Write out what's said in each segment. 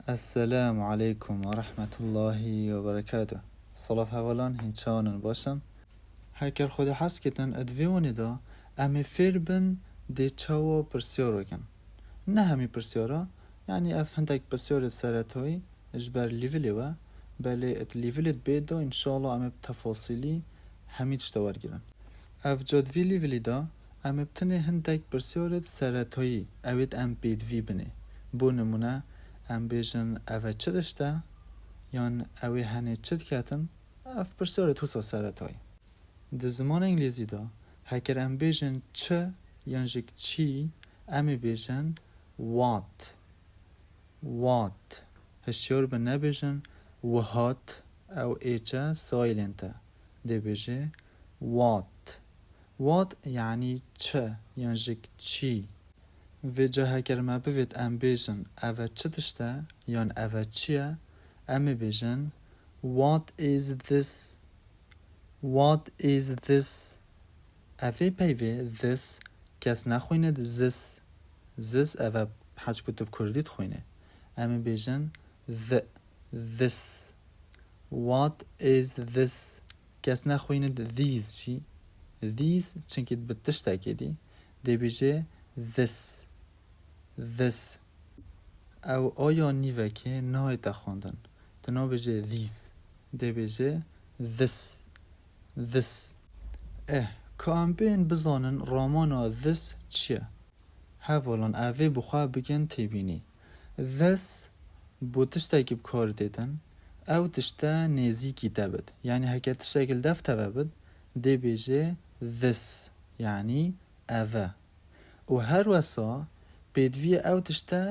السلام علیکم و رحمت الله و برکاته. صلاف هولان هنچانن باشن. هکر خود حس کتن ادویونی دا امی فیر بن دی چاوا پرسیارو کن. نه همی پرسیارا یعنی اف هندک پرسیارت سرطایی اجبر لیولی و بله ات لیولیت بید دا انشاءالله امی تفاصیلی همی تشتوار گیرن. اف جادوی لیولی دا امی بتنه هندک پرسیارت سرطایی اوید ام بید وی بنه. بو نمونه ام بیجن اوه چه داشته یان اوه هنه چه کتن اف پرسیار توسا سرطایی. ده زمان انگلیزی دا هکر ام بیجن چه یان جک چی ام بیجن what هشیار به نبیجن وهات او ایچه سایلنته ده بیجه what یعنی چه یان جک چی و جا هکر ما بوید ام بیجن اوه چه دشته یان اوه چیه ام بیجن what is this اوه پیوه this کس نخوینه this اوه حج کتب کردید خوینه ام بیجن this what is this کس نخوینه these چی these چنکه بتشته کدی دی بیجه this او آیا نیوه که نای تخوندن تنا بجه these دی بجه this که ام بین بزانن رامانا this چیه هفولان اوه بخواه بگن تیبینی this بو تشتا که بکار دیدن او تشتا نیزی کتابت یعنی هکر تشتا که دفته بد دی بجه this یعنی اوه و هەروەسا پێدویە ئەو تشتە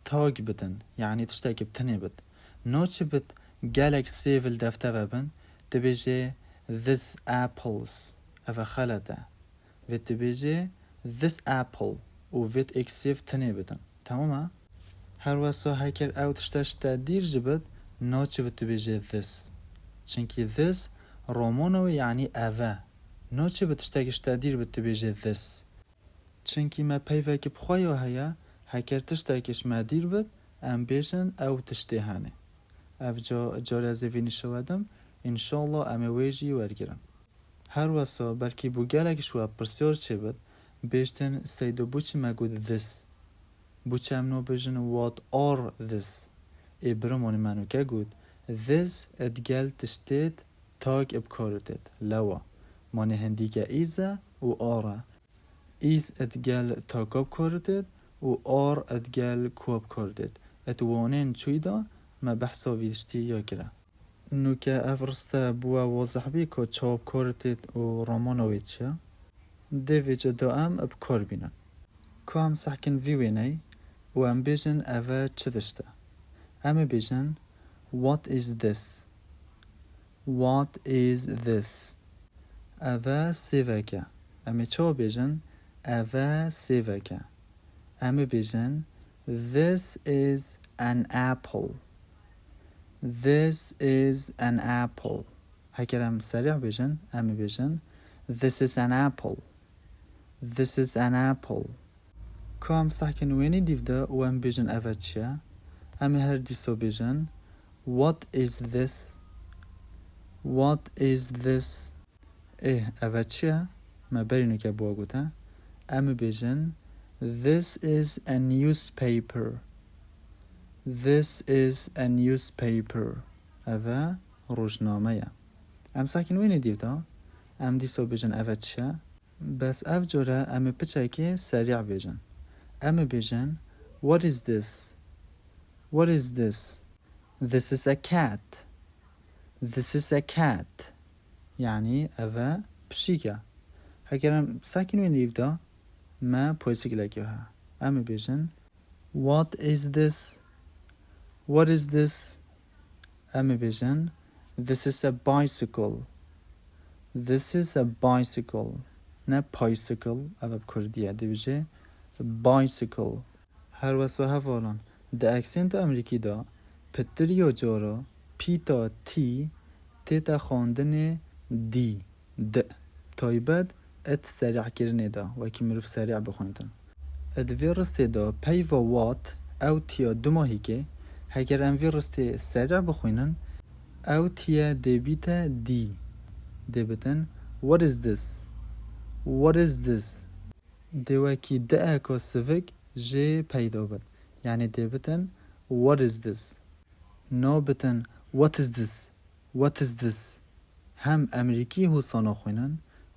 تاگ بدن یعنی تشتێکی بتنێ بد نۆچ بت gelek sêvil defteve bin dibêje this apples eva xelete ve dibêje this apple û vêt ek sêv tinê bidin tamam هەروەسا heker ew tişte şte dîr ji bit naçe bit dibêje this çinkî this romanê yani eve naçe bit tiştekî şte dîr bit dibêje this چنکی ما پیوه که بخوایا هیا هکر تشتاکش ما دیر بد ام بیشن او تشتی هنه اف جا رزوینی شودم انشالله ام ویجی ورگرم هر واسا بلکی بو گلکش و پرسیار چه بد بیشتن سیدو بوچی ما گود this بوچی ام نو بیشن what are this ای برمانی منو که گود this ادگل تشتید تاگ ابکارتید لوا مانی هندیگه ایزه و آره ایز ادگل تاکاب کردید و آر ادگل کواب کردید اتوانین چویدا ما بحثا ویدشتی یا کرا نو که افرسته بوا واضح بی که چاب کردید و رامانوید چه دیوی جدا ام اب کار بینن که هم سحکن ویوینی و ام بیجن اوه چه دشته ام بیجن what is this اوه سیوکه امی چا بیجن اوه سیوکه امی بیجن this is an apple هکرم سریع بیجن امی بیجن this is an apple که هم سحکن وینی دیوده و ام بیجن اوه چیه امی هر دیسو بیجن what is this اوه چیه ما برینو که بوا گوته ام بیجن this is a newspaper اوه روزنامه ام ساکن وینی دیودا ام دیسو بیجن اوه چیه بس اف جوره ام پچه که سریع بیجن ام بیجن what is this this is a cat یعنی اوه پشیکه هکرم ساکن وینی دیودا ما پویسیک لگیه ها امی بیجن what is this امی بیجن this is a bicycle نه bicycle او بکردیه دی بیجه bicycle هر واسه هفالان ده اکسنت امریکی دا پتر یا جارا پی تا تی تا خواندن دی تایبت ات سریع کرنه دا و که مروف سریع بخوندن اد ویرسته دا پی و وات او تیا دو ماهی که هەگەر ئەم vê ڕستێ سەرع بخوێنن ئەو تیە دەبیتە دی دەبێتن what is this what is this دێوەکی دەکۆ سڤک ژێ پەیدا بێت یعنی دەبێتن what is this نابێتن what is this what is this هەم ئەمریکی هوسانۆ خوێنن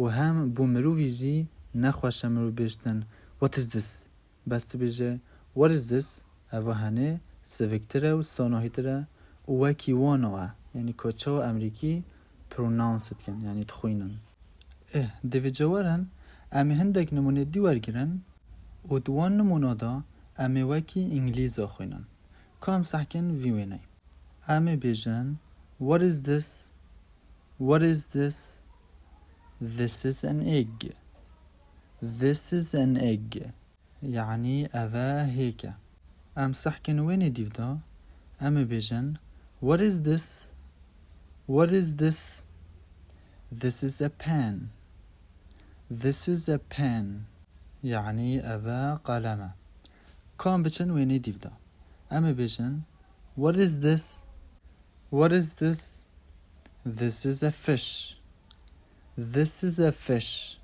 و هەم بۆ مرۆڤی ژی نەخوەشە مرۆڤ بێژتن what is this بەس تبێژە what is this ئەوە هەنێ سڤکترە و سانۆهیترە و وەکی وانەوە یعنی کۆچەوە ئەمریکی پرۆناونست کەن یعنی تخوێنن دەوێت جەوەرن ئەمێ هەندێک نمونێ دی وەرگرن و دوان نمونەدا ئەمێ وەکی ئینگلیزە خوێنن کام سەحکن vî wêney ئەمێ بێژن what is this what is this this is an egg this is an egg یعنی ئەvە هێکە ئەم سەحکن وێنێ دیڤدا ئەمێ بێژن what is this what is this this is a pen this is a pen یعنی ئەvە قەلەمە کام بچن وێنێ دیڤدا ئەمێ بێژن what is this what is this this is a fish this is a fish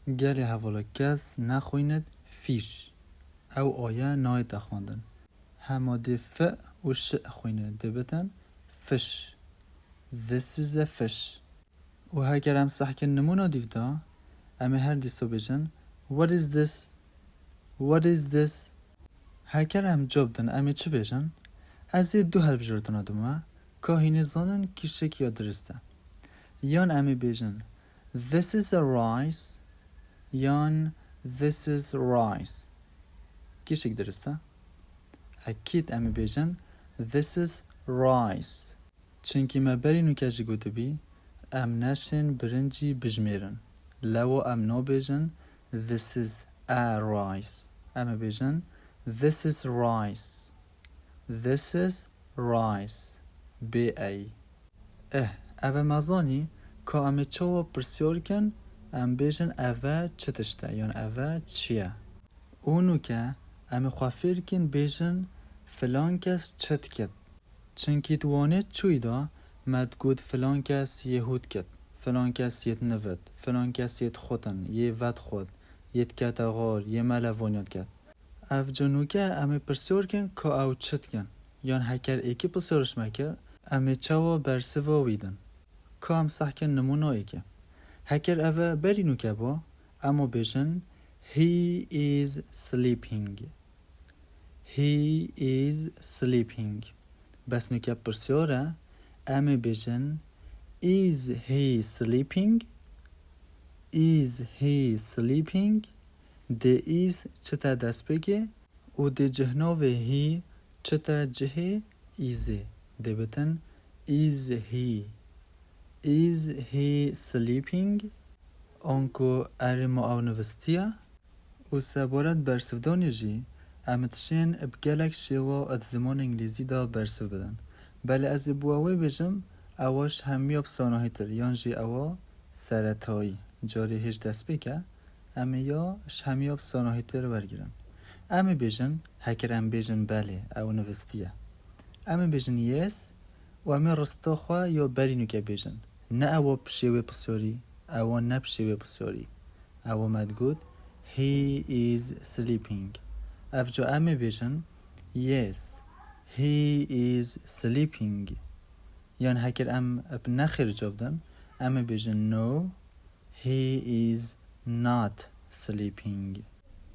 gelê hevala kes naxwînet fiş ew aya nayê xwandin hema dê f û ş xwîne dibêtin fish this is a fish û heger em sehkên nimûna dîvda em ê her dîsa bêjin what is this what is this heger em cevab din em ê çi bêjin ez ê du hilbijirtina dime ka hînê zanin kîşek ya dirist e yan em ê bêjin this is a rice yan this is rice kîşek dirist e ekîd em ê bêjin this is rice çunkî me berî nûke jî gotibî em neşên birincî bijmêrin lewa em nabêjin this is a rice em ê bêjin this is rice this is rice bê ev e mezanî ka em ê çawa pirsiyar kin em bêjin ev e çi tişt e yan ev e çi ye û nûke em ê xwe fêr kin bêjin filan kes çi dikit çunkî diwanê çûyî da me digot filan kes yê hûd kit filan kes yê nivit filan kes yê dixwetin yê vedixwet yê dikete xar yê me levaniya diket ev ca nûke em ê pirsiyar kin ka ew çi dikin yan heker êkî pirsiyariş me kir em ê çawa bersiva wî din ka em sehkin nimûnayekê heker ev e berî nûke ba ema bêjin he is sleeping he is sleeping bes nûke pirsiyar e em ê bêjin is he sleeping is he sleeping dê is çi te destpêkê û dê cihnavê he çi te cihê îzê dêbitin is he sleeping anku erê ma ew nivistiye û sebaret bersivdanê jî em tişên bi gelek şêwa di zimanê îngilîzî da bersiv bidin belê ez ê bû wê bêjim ewa ji hemiya bi sanahîtir yan jî ewa seretayî carê hêj destpêk e em ê ya ji hemiya bi sanahîtir wergirin em ê bêjin heker em bêjin belê ew nivistiye em ê bêjin yes û em ê rista xwe ya berî nûke bêjin ne ewa bi şêwê pirsiyarî ewa ne bi şêwê pirsiyarî ewa me digot he is sleeping ev ca em ê bêjin yes he is sleeping yan heker em bi nexêr cevab din em ê bêjin no he is not sleeping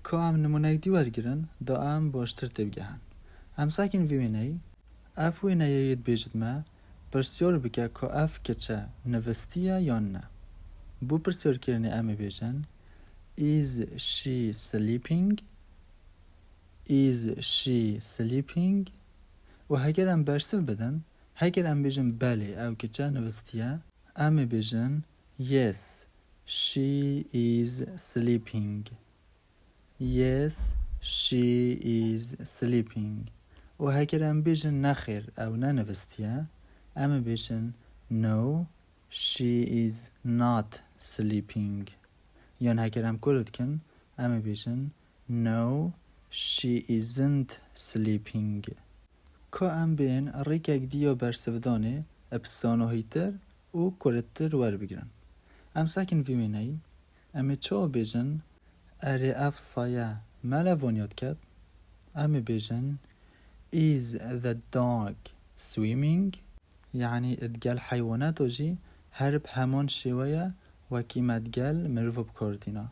ka em nimûnek dî wergirin da em baştir têbigehin em sakin vî wêneyî ev wêneyê dibêjit me pirsiyar bike ka ev keçe nivistiye yan ne bû pirsiyarkirinê em ê bêjin is she sleeping is she sleeping û heger em bersiv bidin heger em bêjin belê ew keçe nivistiye em ê bêjin yes she is sleeping yes she is sleeping û heger em bêjin nexêr ew ne nivistiye em ê bêjin no she is not sleeping yan heger em kol dikin em ê bêjin no she isn't sleeping که ام بین ریکک دیا برسفدانه ابسانوهیتر و کرتر ور بگرن. ام ساکن ویمینای ام چا بیجن اره اف سایه ملوانیات کد ام بیجن is the dog swimming يعني دگەل حیوانات جی هرب همان شویه وکی مدگەل مروف بکردینا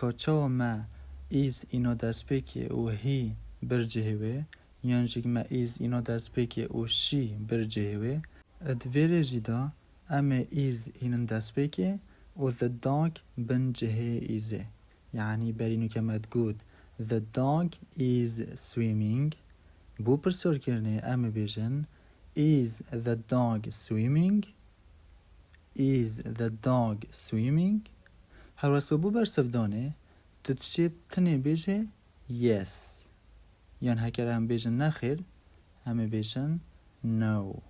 که چا ما is اینا دست بکیه و هی برجهوه یانجیک ما is اینا دست بکیه و شی برجهوه وێرێ جیدا ام is اینا دست بکیه و the dog بن جهه ایزه يعني برینو که مدگود the dog is swimming بو پرسور کرنه ام بیجن is the dog swimming is the dog swimming هەروەسا بو برسفدانه تو تشی تنه بیجه yes یان هکر هم بیجن نخیر ام بیجن no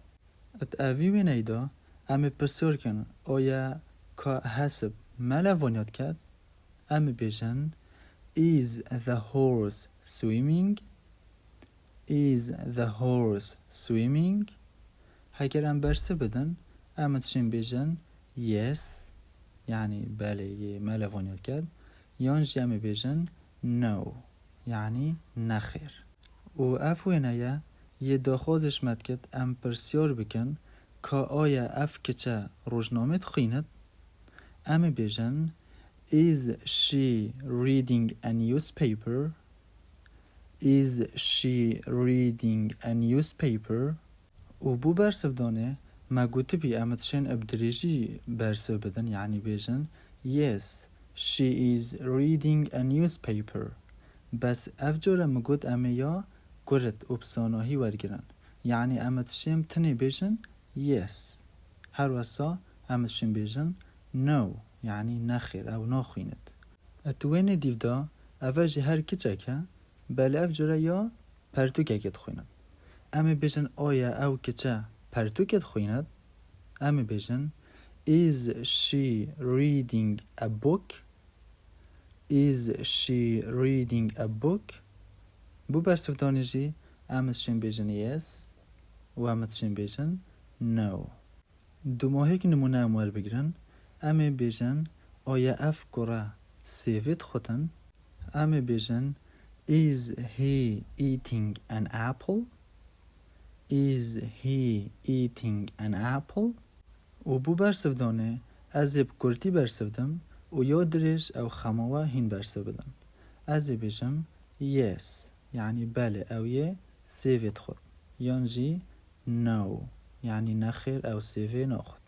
ات اوی وینه دا ام پرسور کن آیا که حسب ملوانیات کد ام بیجن is the horse swimming is the horse swimming هکر هم برسه بدن ام تشین بیجن yes یعنی بله یه ملوانیات کد یان جمع بیجن no یعنی نخیر و افوینه یه داخوازش مد کد ام پرسیار بکن که آیا اف کچه روزنامه تخیند ام بیجن is she reading a newspaper is she reading a newspaper و بو برسفدانه ما گوته بی امتشن ابدریجی برسف بدن یعنی بیجن yes she is reading a newspaper بس افجوره مگود امه یا گرد ابساناهی ورگرن یعنی امتشن تنی بیجن yes هەروەسا امتشن بیجن no یعنی نخیر او ناخویند اتوین دیودا اوجی هر کچکه بله افجوره یا پرتوکه خویند امی بیجن آیا او کچه پرتوکت خویند امی بیجن is she reading a book is she reading a book بو برسفدانی جی امتشن بیجن yes و امتشن بیجن no دو ماهی که نمونه اموال بگیرن امی بیجن آیا اف گره سیوید خودن امی بیجن is he eating an apple is he eating an apple و بو برسفدانه از اب کرتی برسفدم و یا درش او خماوه هین برسف بدم از بیجم yes یعنی بله او یه سیوید خود یانجی no یعنی نخیر او سیوی ناخود